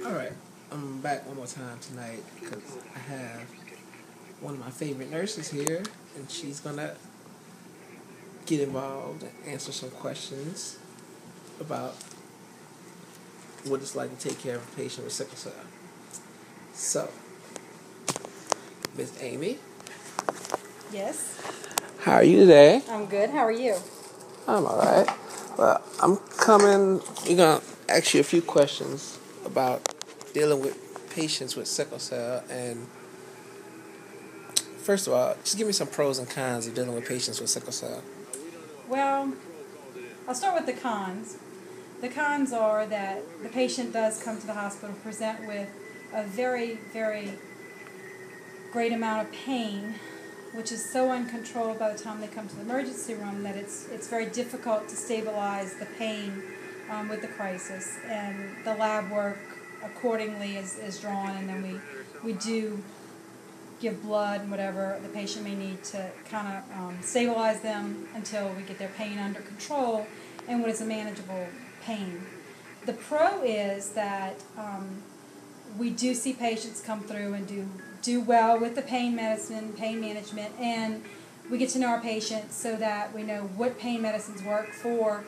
All right, I'm back one more time tonight because I have one of my favorite nurses here, and she's gonna get involved and answer some questions about what it's like to take care of a patient with sickle cell. So, Miss Amy, Yes. how are you today? I'm good. How are you? I'm all right. Well, I'm coming. We're gonna ask you a few questions about dealing with patients with sickle cell. And first of all, just give me some pros and cons of dealing with patients with sickle cell. Well, I'll start with the cons. The cons are that the patient does come to the hospital present with a very, very great amount of pain, which is so uncontrolled by the time they come to the emergency room that it's very difficult to stabilize the pain with the crisis. And the lab work accordingly is drawn, and then we do give blood and whatever the patient may need to kind of stabilize them until we get their pain under control and what is a manageable pain. The pro is that we do see patients come through and do well with the pain medicine, pain management, and we get to know our patients so that we know what pain medicines work for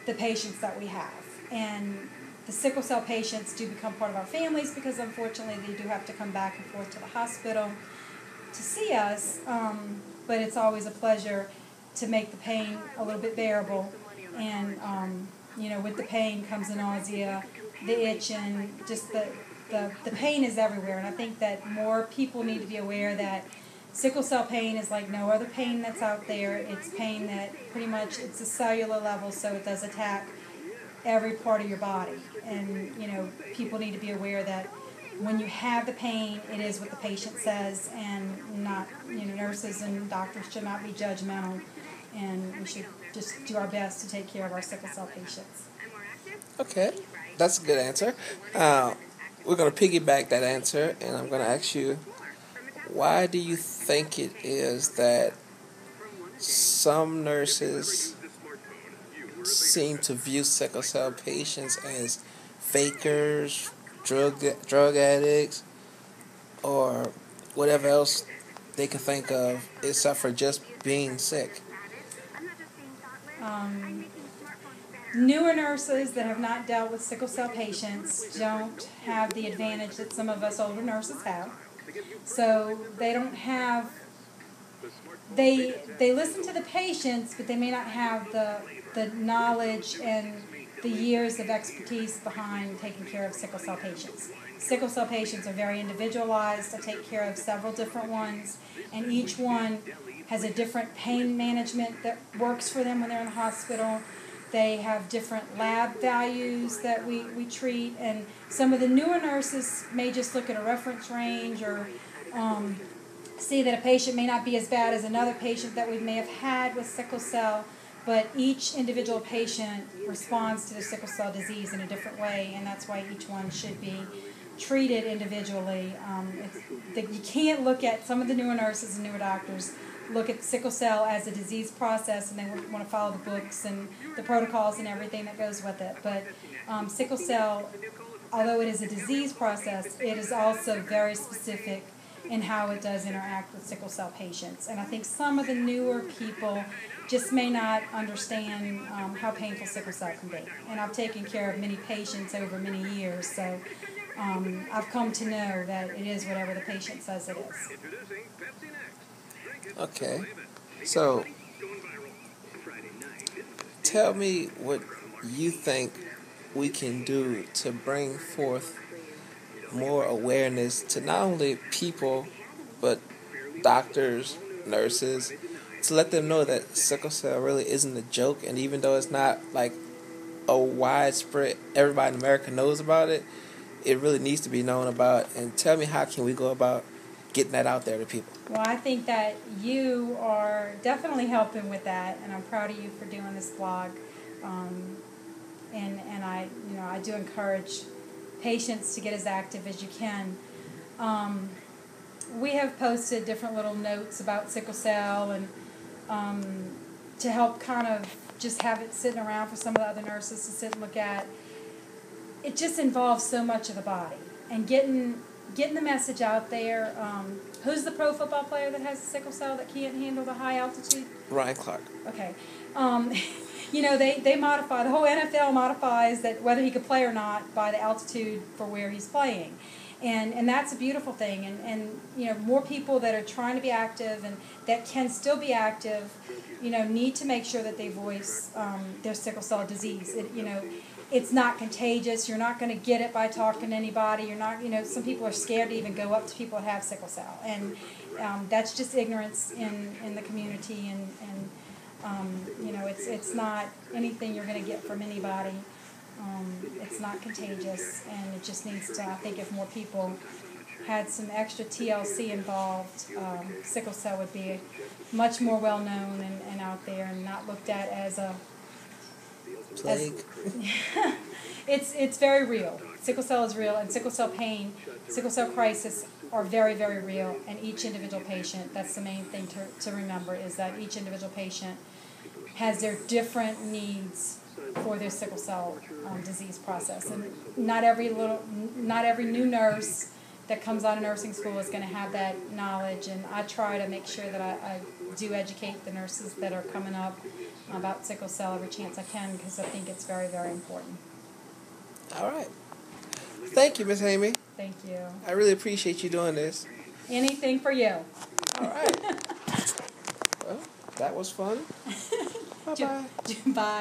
the patients that we have. And the sickle cell patients do become part of our families because unfortunately they do have to come back and forth to the hospital to see us, but it's always a pleasure to make the pain a little bit bearable. And, with the pain comes the nausea, the itch, and just the pain is everywhere. And I think that more people need to be aware that sickle cell pain is like no other pain that's out there. It's pain that pretty much, it's a cellular level, so it does attack every part of your body. And, people need to be aware that when you have the pain, it is what the patient says, and not, nurses and doctors should not be judgmental, and we should just do our best to take care of our sickle cell patients. Okay, that's a good answer. We're going to piggyback that answer, and I'm going to ask you, why do you think it is that some nurses seem to view sickle cell patients as fakers, drug addicts, or whatever else they can think of, except for just being sick? Newer nurses that have not dealt with sickle cell patients don't have the advantage that some of us older nurses have. So they don't have, they listen to the patients, but they may not have the knowledge and the years of expertise behind taking care of sickle cell patients. Sickle cell patients are very individualized. I take care of several different ones, and each one has a different pain management that works for them when they're in the hospital. They have different lab values that we treat, and some of the newer nurses may just look at a reference range or see that a patient may not be as bad as another patient that we may have had with sickle cell, but each individual patient responds to the sickle cell disease in a different way, and that's why each one should be treated individually. You can't look at some of the newer nurses and newer doctors look at sickle cell as a disease process, and they want to follow the books and the protocols and everything that goes with it. But sickle cell, although it is a disease process, it is also very specific in how it does interact with sickle cell patients. And I think some of the newer people just may not understand how painful sickle cell can be. And I've taken care of many patients over many years, so I've come to know that it is whatever the patient says it is. Okay, so tell me what you think we can do to bring forth more awareness to not only people, but doctors, nurses, to let them know that sickle cell really isn't a joke. And even though it's not like a widespread, everybody in America knows about it, it really needs to be known about. And tell me, how can we go about getting that out there to people? Well, I think that you are definitely helping with that, and I'm proud of you for doing this blog. And I do encourage patients to get as active as you can. We have posted different little notes about sickle cell, and to help kind of just have it sitting around for some of the other nurses to sit and look at. it just involves so much of the body, and getting the message out there. Who's the pro football player that has sickle cell that can't handle the high altitude? Ryan Clark. Okay. They modify, the whole NFL modifies that whether he could play or not by the altitude for where he's playing. And that's a beautiful thing. And more people that are trying to be active and that can still be active, need to make sure that they voice their sickle cell disease. It's not contagious. You're not going to get it by talking to anybody. You're not, some people are scared to even go up to people that have sickle cell. And that's just ignorance in the community. And it's not anything you're going to get from anybody. It's not contagious, and it just needs to, I think if more people had some extra TLC involved, sickle cell would be much more well known and out there and not looked at as a plague. It's very real. Sickle cell is real, and sickle cell pain, sickle cell crisis are very, very real, and each individual patient, that's the main thing to remember, is that each individual patient has their different needs for their sickle cell disease process. And not every new nurse that comes out of nursing school is going to have that knowledge, and I try to make sure that I do educate the nurses that are coming up about sickle cell every chance I can, because I think it's very, very important. All right. Thank you, Miss Amy. Thank you. I really appreciate you doing this. Anything for you. All right. Well, that was fun. Bye-bye. Bye.